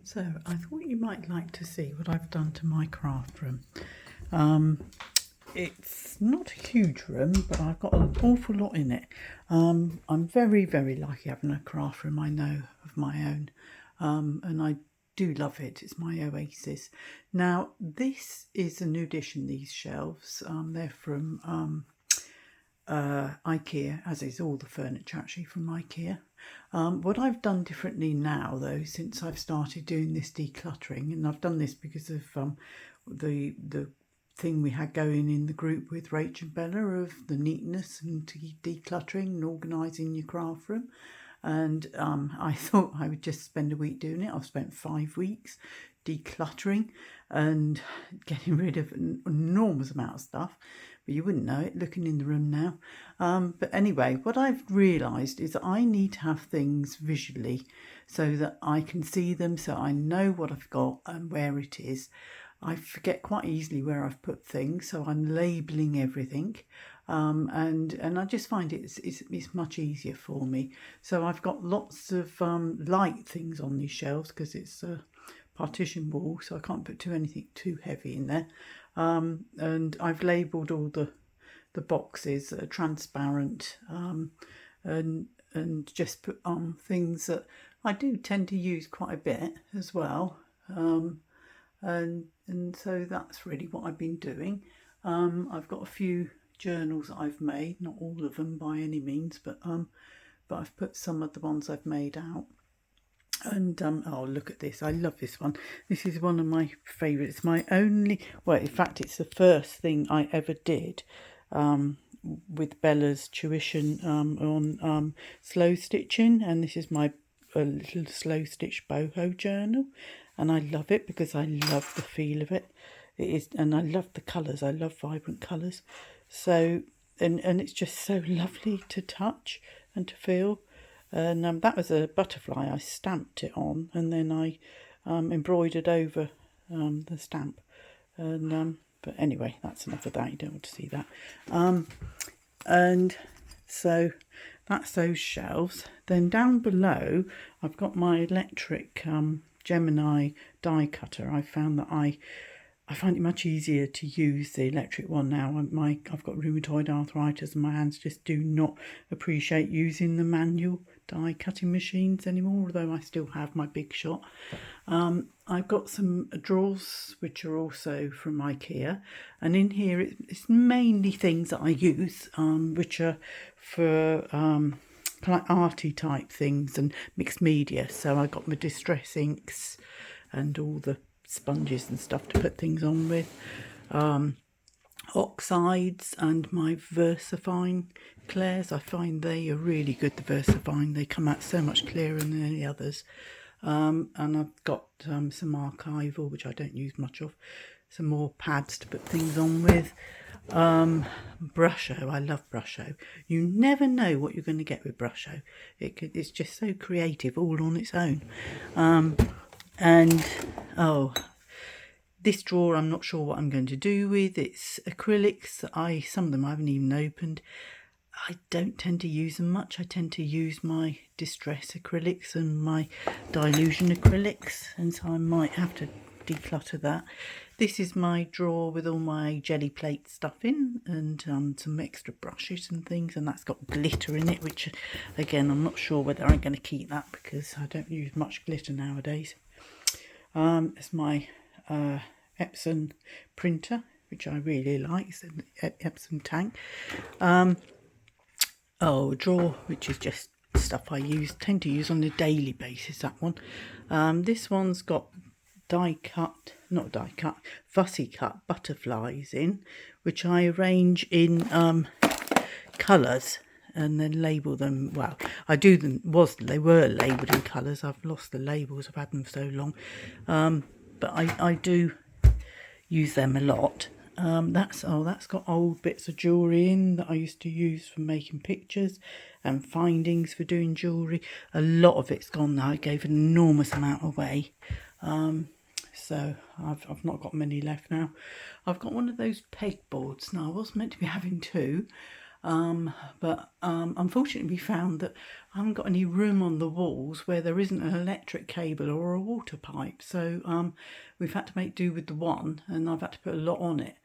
So I thought you might like to see what I've done to my craft room. It's not a huge room, but I've got an awful lot in it. I'm very, very lucky having a craft room I know of my own, and I do love it. It's my oasis. Now, this is a new addition, these shelves. They're from IKEA, as is all the furniture actually from IKEA. What I've done differently now, though, since I've started doing this decluttering, and I've done this because of the thing we had going in the group with Rach and Bella of the neatness and decluttering and organising your craft room. And I thought I would just spend a week doing it. I've spent 5 weeks decluttering and getting rid of an enormous amount of stuff, but you wouldn't know it looking in the room now. But anyway, what I've realised is that I need to have things visually so that I can see them, so I know what I've got and where it is. I forget quite easily where I've put things, so I'm labelling everything, and I just find it's much easier for me. So I've got lots of light things on these shelves because it's a partition wall, so I can't put anything too heavy in there. And I've labelled all the boxes that are transparent, and just put on things that I do tend to use quite a bit as well. And so that's really what I've been doing. I've got a few journals that I've made, not all of them by any means, but I've put some of the ones I've made out. And oh, look at this. I love this one. This is one of my favourites. My only, well, in fact, it's the first thing I ever did with Bella's tuition on slow stitching. And this is my little slow stitch boho journal. And I love it because I love the feel of it. It is, and I love the colours. I love vibrant colours. So, and it's just so lovely to touch and to feel. And that was a butterfly. I stamped it on, and then I embroidered over the stamp. And but anyway, that's enough of that. You don't want to see that. And so that's those shelves. Then down below, I've got my electric Gemini die cutter. I found that I find it much easier to use the electric one now. I've got rheumatoid arthritis and my hands just do not appreciate using the manual die cutting machines anymore, although I still have my Big Shot. I've got some drawers which are also from IKEA, and in here it's mainly things that I use which are for like arty type things and mixed media. So I got my distress inks and all the sponges and stuff to put things on with, oxides and my VersaFine Clairs. I find they are really good, the VersaFine. They come out so much clearer than any others. And I've got some archival, which I don't use much of, some more pads to put things on with. Brusho, I love Brusho. You never know what you're going to get with Brusho. It's just so creative all on its own. And oh, this drawer I'm not sure what I'm going to do with. It's acrylics. Some of them I haven't even opened. I don't tend to use them much. I tend to use my distress acrylics and my Dylusion acrylics, and so I might have to declutter that. This is my drawer with all my jelly plate stuff in, and some extra brushes and things, and that's got glitter in it, which again I'm not sure whether I'm going to keep that because I don't use much glitter nowadays. It's my Epson printer, which I really like. It's an Epson tank. A drawer which is just stuff I tend to use on a daily basis, that one. This one's got fussy cut butterflies in, which I arrange in colours and then label them. Well, I do them, they were labelled in colours. I've lost the labels, I've had them for so long. But I do use them a lot. That's got old bits of jewellery in that I used to use for making pictures and findings for doing jewellery. A lot of it's gone now. I gave an enormous amount away. So I've not got many left now. I've got one of those pegboards. Now I was meant to be having two. But unfortunately we found that I haven't got any room on the walls where there isn't an electric cable or a water pipe. So we've had to make do with the one, and I've had to put a lot on it.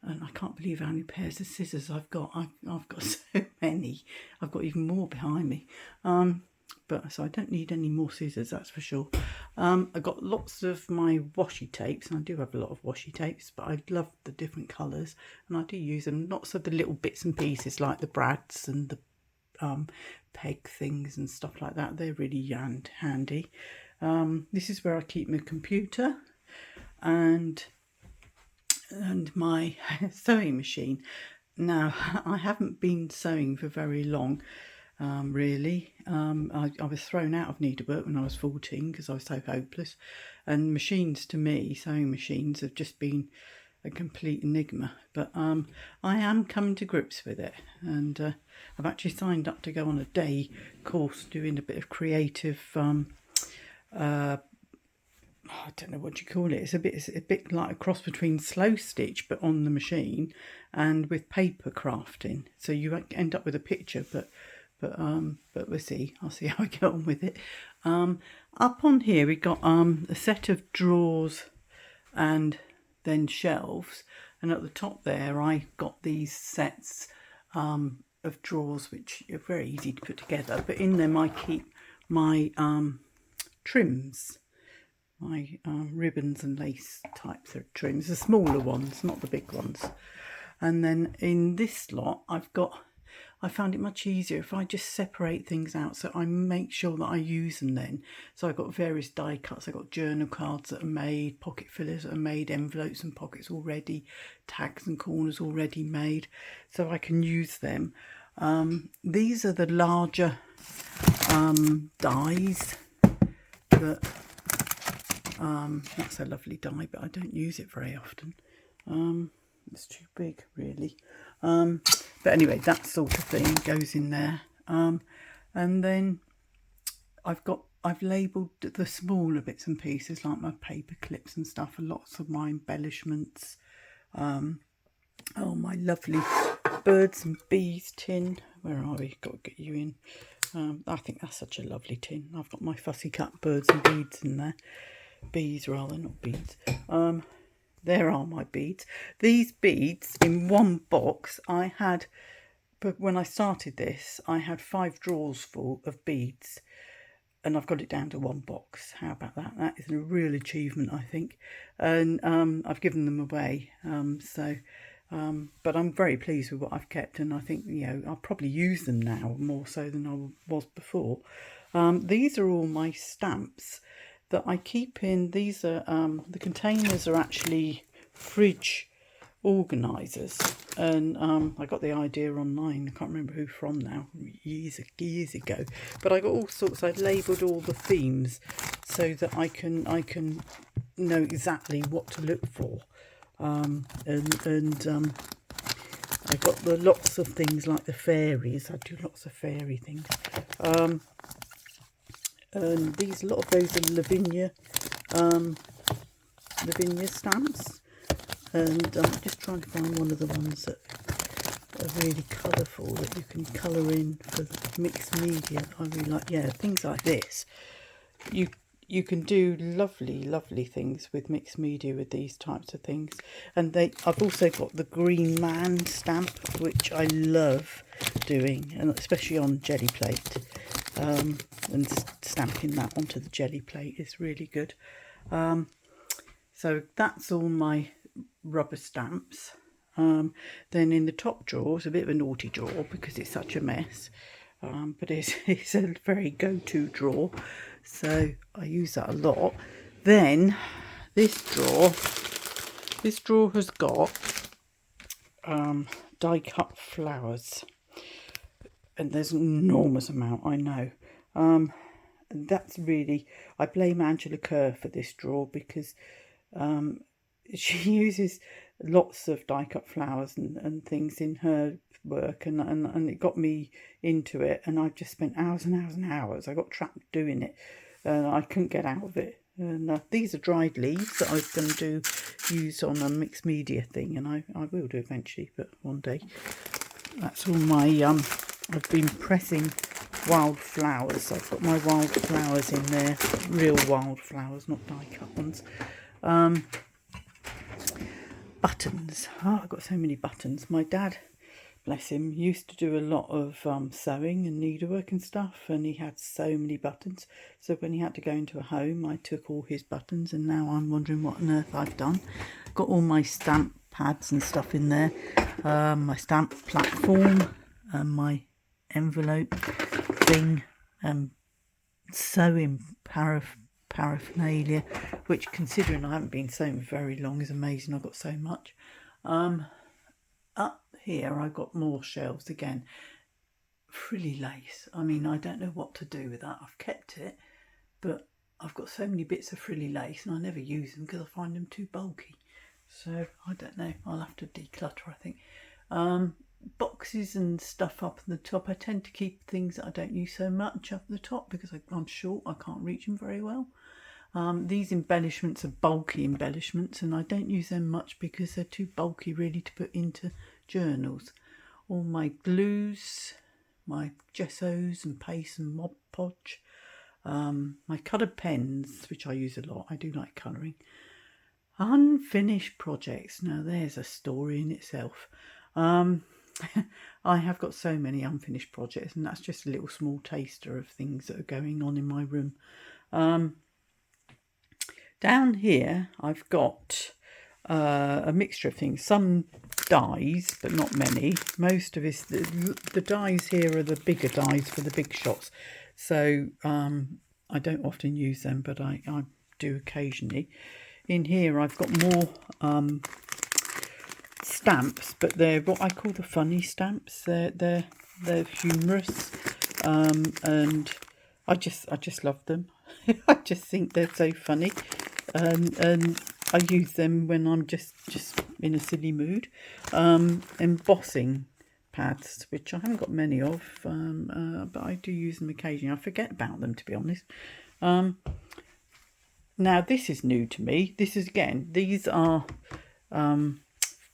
And I can't believe how many pairs of scissors I've got. I've got so many. I've got even more behind me. But so I don't need any more scissors, that's for sure. I've got lots of my washi tapes, and I do have a lot of washi tapes, but I love the different colours, and I do use them. Lots of the little bits and pieces like the brads and the peg things and stuff like that. They're really handy. This is where I keep my computer and my sewing machine. Now, I haven't been sewing for very long. Really. I was thrown out of needlework when I was 14 because I was so hopeless, and machines to me, sewing machines, have just been a complete enigma. But I am coming to grips with it, and I've actually signed up to go on a day course doing a bit of creative I don't know what you call it. It's a bit like a cross between slow stitch but on the machine and with paper crafting. So you end up with a picture, but we'll see. I'll see how I get on with it. Up on here we got a set of drawers and then shelves, and at the top there I got these sets of drawers which are very easy to put together. But in them I keep my trims, my ribbons and lace types of trims, the smaller ones, not the big ones. And then in this lot I found it much easier if I just separate things out, so I make sure that I use them then. So I've got various die cuts, I've got journal cards that are made, pocket fillers that are made, envelopes and pockets already, tags and corners already made, so I can use them. These are the larger dies that that's a lovely die, but I don't use it very often. It's too big, really. But anyway, that sort of thing goes in there. And then I've labelled the smaller bits and pieces like my paper clips and stuff, and lots of my embellishments. Oh, my lovely birds and bees tin. Where are we? Got to get you in. I think that's such a lovely tin. I've got my fussy cut birds and beads in there. Bees rather, not beads. There are my beads. These beads in one box I had, but when I started this I had 5 drawers full of beads, and I've got it down to one box. How about that? That is a real achievement, I think. And I've given them away, but I'm very pleased with what I've kept, and I think, I'll probably use them now more so than I was before. These are all my stamps that I keep in. These are the containers are actually fridge organisers, and I got the idea online. I can't remember who from now, years ago, but I got all sorts. I labelled all the themes so that I can know exactly what to look for, and I got the lots of things like the fairies. I do lots of fairy things. And a lot of those are Lavinia stamps, and I'm just trying to find one of the ones that are really colourful that you can colour in for the mixed media. I really like, things like this. You can do lovely things with mixed media with these types of things. And I've also got the Green Man stamp, which I love doing, and especially on jelly plate. And stamping that onto the jelly plate is really good. So that's all my rubber stamps. Then in the top drawer is a bit of a naughty drawer because it's such a mess, but it's a very go-to drawer, so I use that a lot. Then this drawer has got die cut flowers, and there's an enormous amount, I know. And that's really, I blame Angela Kerr for this drawer, because she uses lots of die cut flowers and things in her work, and it got me into it, and I've just spent hours and hours and hours. I got trapped doing it, and I couldn't get out of it. And these are dried leaves that I was going to use on a mixed media thing, and I will do eventually, but one day. That's all my, I've been pressing wildflowers. So I've got my wildflowers in there, real wildflowers, not die-cut ones. Buttons. Oh, I've got so many buttons. My dad, bless him, used to do a lot of sewing and needlework and stuff, and he had so many buttons. So when he had to go into a home, I took all his buttons, and now I'm wondering what on earth I've done. Got all my stamp pads and stuff in there, my stamp platform, my envelope thing, sewing paraphernalia, which, considering I haven't been sewing very long, is amazing. I've got so much. Up here I've got more shelves again. Frilly lace. I mean, I don't know what to do with that. I've kept it, but I've got so many bits of frilly lace and I never use them because I find them too bulky. So I don't know, I'll have to declutter, I think. Boxes and stuff up at the top. I tend to keep things that I don't use so much up at the top because I'm short, I can't reach them very well. These embellishments are bulky embellishments and I don't use them much because they're too bulky really to put into journals. All my glues, my gessos and paste and Mod Podge, my coloured pens, which I use a lot. I do like colouring. Unfinished projects. Now there's a story in itself. I have got so many unfinished projects, and that's just a little small taster of things that are going on in my room. Down here I've got a mixture of things. Some dies, but not many. Most of it, the dies here are the bigger dies for the big shots. So I don't often use them, but I do occasionally. In here I've got more stamps, but they're what I call the funny stamps. They're humorous, and I just love them. I just think they're so funny, and I use them when I'm just in a silly mood. Embossing pads, which I haven't got many of, but I do use them occasionally. I forget about them, to be honest. Now this is new to me. These are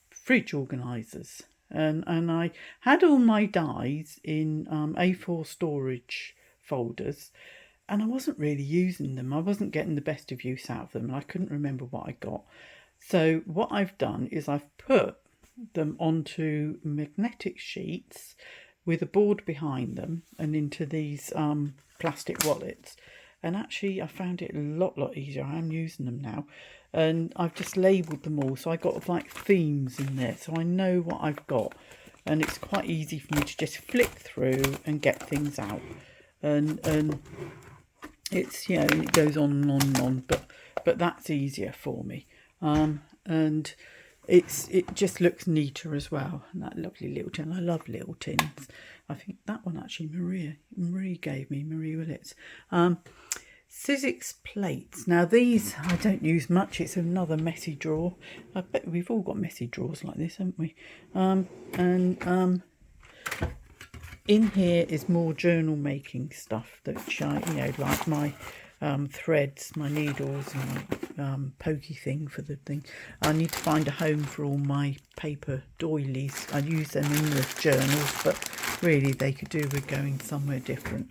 fridge organisers, and I had all my dies in A4 storage folders, and I wasn't really using them. I wasn't getting the best of use out of them, and I couldn't remember what I got. So what I've done is I've put them onto magnetic sheets with a board behind them and into these plastic wallets. And actually I found it a lot easier. I am using them now, and I've just labelled them all, so I got like themes in there, so I know what I've got, and it's quite easy for me to just flick through and get things out, and it's, you know, it goes on and on and on, but that's easier for me, and it just looks neater as well. And that lovely little tin, I love little tins. I think that one actually Marie gave me, Marie Willits. Sizzix plates. Now these I don't use much. It's another messy drawer. I bet we've all got messy drawers like this, haven't we? In here is more journal making stuff that like my threads, my needles, and my pokey thing for the thing. I need to find a home for all my paper doilies. I use them in the journals, but really they could do with going somewhere different.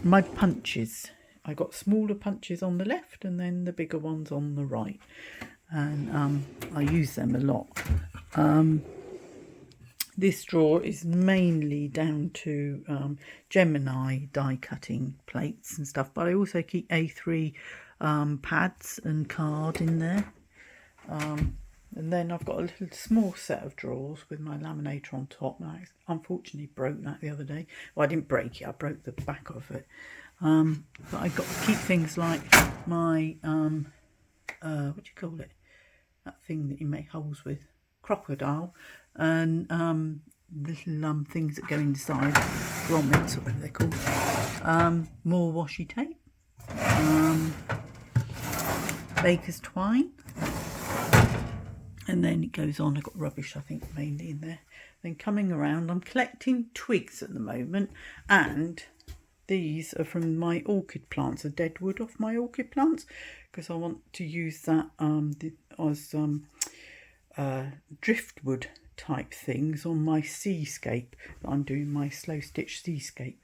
My punches, I got smaller punches on the left and then the bigger ones on the right, and I use them a lot. This drawer is mainly down to Gemini die cutting plates and stuff, but I also keep A3 pads and card in there. And then I've got a little small set of drawers with my laminator on top. I unfortunately broke that the other day. Well, I didn't break it, I broke the back of it. But I got to keep things like my, what do you call it? That thing that you make holes with. Crocodile. And little things that go inside. Grommets, whatever they're called. More washi tape. Baker's twine. And then it goes on. I've got rubbish, I think, mainly in there. Then coming around, I'm collecting twigs at the moment, and these are from my orchid plants, the dead wood off my orchid plants, because I want to use that as driftwood type things on my seascape that I'm doing, my slow stitch seascape.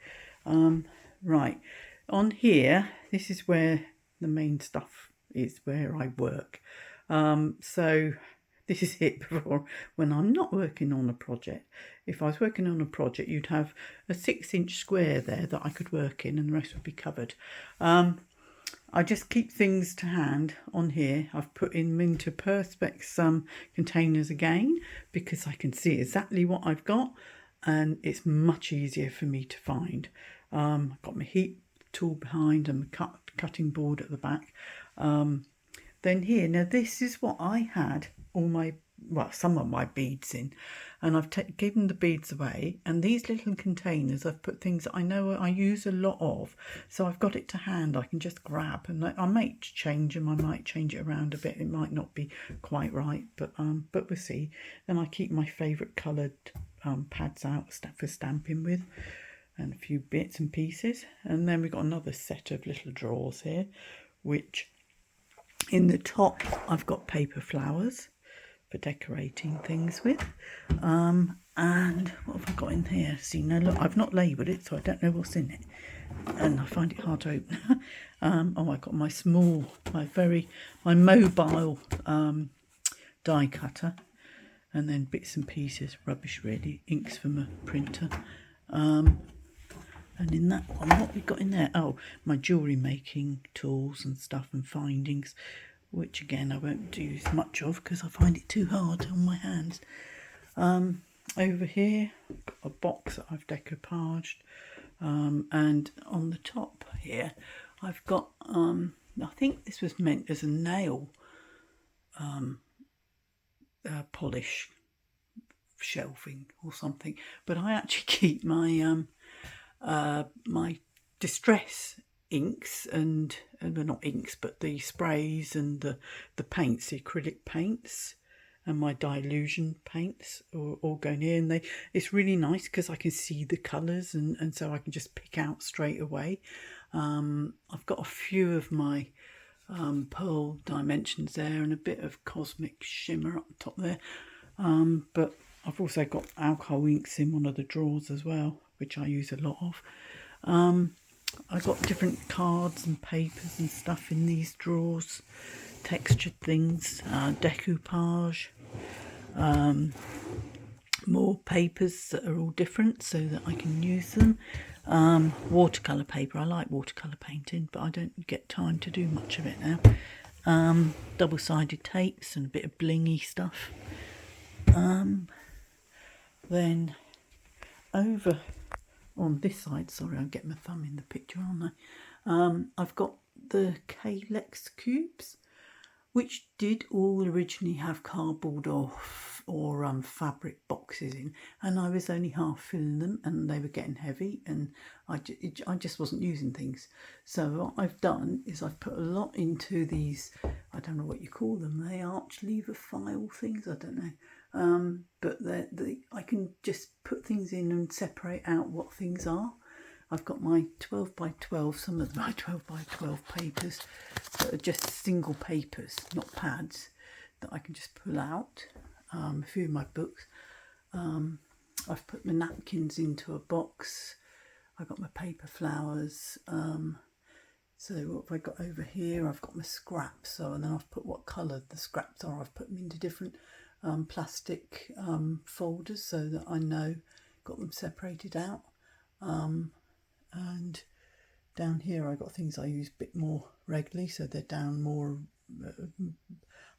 Right, on here, this is where the main stuff is, where I work. So this is it before, when I'm not working on a project. If I was working on a project, you'd have a 6-inch square there that I could work in, and the rest would be covered. I just keep things to hand on here. I've put in into Perspex containers again, because I can see exactly what I've got, and it's much easier for me to find. I've got my heat tool behind and my cutting board at the back. Then here, now this is what I had all my, well, some of my beads in, and I've given the beads away, and these little containers I've put things that I know I use a lot of, so I've got it to hand. I can just grab, and I might change them, I might change it around a bit, it might not be quite right, but we'll see. Then I keep my favourite coloured pads out for stamping with, and a few bits and pieces. And then we've got another set of little drawers here, which in the top I've got paper flowers for decorating things with. And what have I got in here? See, now look, I've not labelled it, so I don't know what's in it, and I find it hard to open. Oh, I got my mobile die cutter, and then bits and pieces, rubbish really, inks from a printer. And in that one, what we got in there? Oh, my jewellery making tools and stuff and findings, which again I won't use much of because I find it too hard on my hands. Over here, I've got a box that I've decoupaged, and on the top here, I've got, I think this was meant as a nail polish shelving or something, but I actually keep my my distress inks and well, not inks, but the sprays and the paints, the acrylic paints, and my Dylusion paints all going here. And it's really nice because I can see the colours, and so I can just pick out straight away. I've got a few of my Pearl Dimensions there, and a bit of Cosmic Shimmer up top there, but I've also got alcohol inks in one of the drawers as well, which I use a lot of. I've got different cards and papers and stuff in these drawers, textured things, decoupage, more papers that are all different so that I can use them. Watercolour paper, I like watercolour painting, but I don't get time to do much of it now. Double-sided tapes and a bit of blingy stuff. Then over on this side, sorry, I'll get my thumb in the picture, aren't I? I've got the Calyx cubes, which did all originally have cardboard or fabric boxes in, and I was only half filling them, and they were getting heavy, and I just wasn't using things. So what I've done is I've put a lot into these, I don't know what you call them, they arch lever file things, I don't know. But I can just put things in and separate out what things are. I've got my 12 by 12, some of my 12 by 12 papers that are just single papers, not pads, that I can just pull out. A few of my books. I've put my napkins into a box. I've got my paper flowers. So what have I got over here? I've got my scraps. So, and then I've put what colour the scraps are. I've put them into different plastic folders so that I know, got them separated out. And down here I got things I use a bit more regularly, so they're down more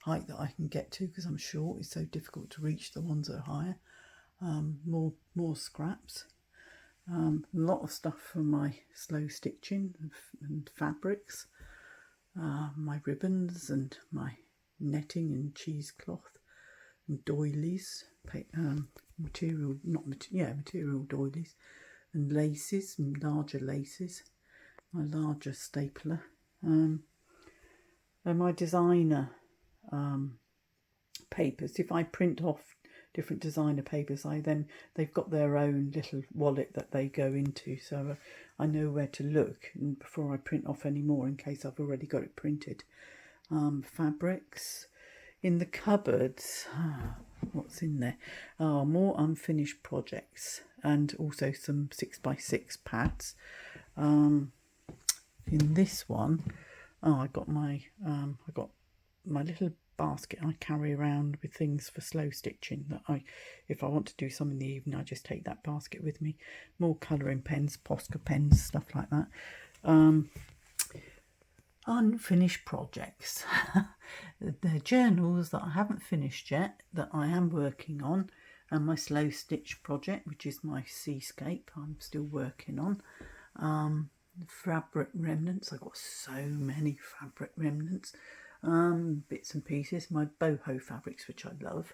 height that I can get to, because I'm short, it's so difficult to reach the ones that are higher. More scraps, a lot of stuff for my slow stitching and fabrics, my ribbons and my netting and cheesecloth and doilies, material doilies, and laces, and larger laces, my larger stapler, and my designer papers. If I print off different designer papers, they've got their own little wallet that they go into, so I know where to look before I print off any more in case I've already got it printed. Fabrics, In the cupboards, what's in there? Oh, more unfinished projects and also some 6x6 pads. In this one, I got my little basket I carry around with things for slow stitching that if I want to do some in the evening, I just take that basket with me. More colouring pens, Posca pens, stuff like that. Unfinished projects. The journals that I haven't finished yet that I am working on, and my slow stitch project, which is my seascape, I'm still working on. Fabric remnants, I've got so many fabric remnants, bits and pieces, my boho fabrics, which I love.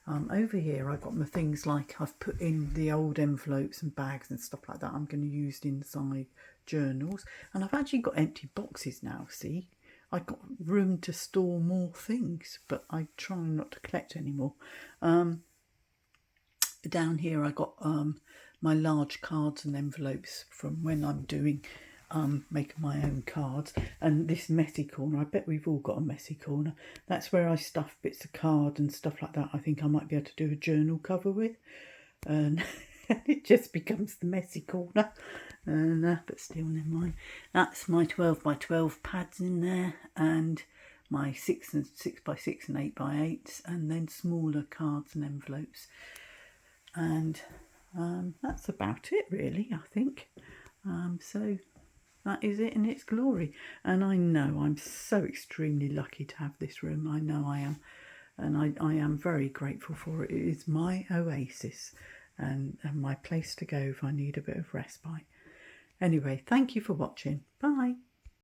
Over here I've got my things like I've put in the old envelopes and bags and stuff like that I'm going to use inside journals, and I've actually got empty boxes now. See, I've got room to store more things, but I try not to collect anymore. Down here I got my large cards and envelopes from when I'm doing making my own cards, and this messy corner, I bet we've all got a messy corner. That's where I stuff bits of card and stuff like that. I think I might be able to do a journal cover with, and it just becomes the messy corner. And but still, never mind. That's my 12x12 pads in there, and my 6x6 and 8x8s, and then smaller cards and envelopes. And that's about it, really, I think. So that is it in its glory. And I know I'm so extremely lucky to have this room. I know I am. And I am very grateful for it. It is my oasis and my place to go if I need a bit of respite. Anyway, thank you for watching. Bye.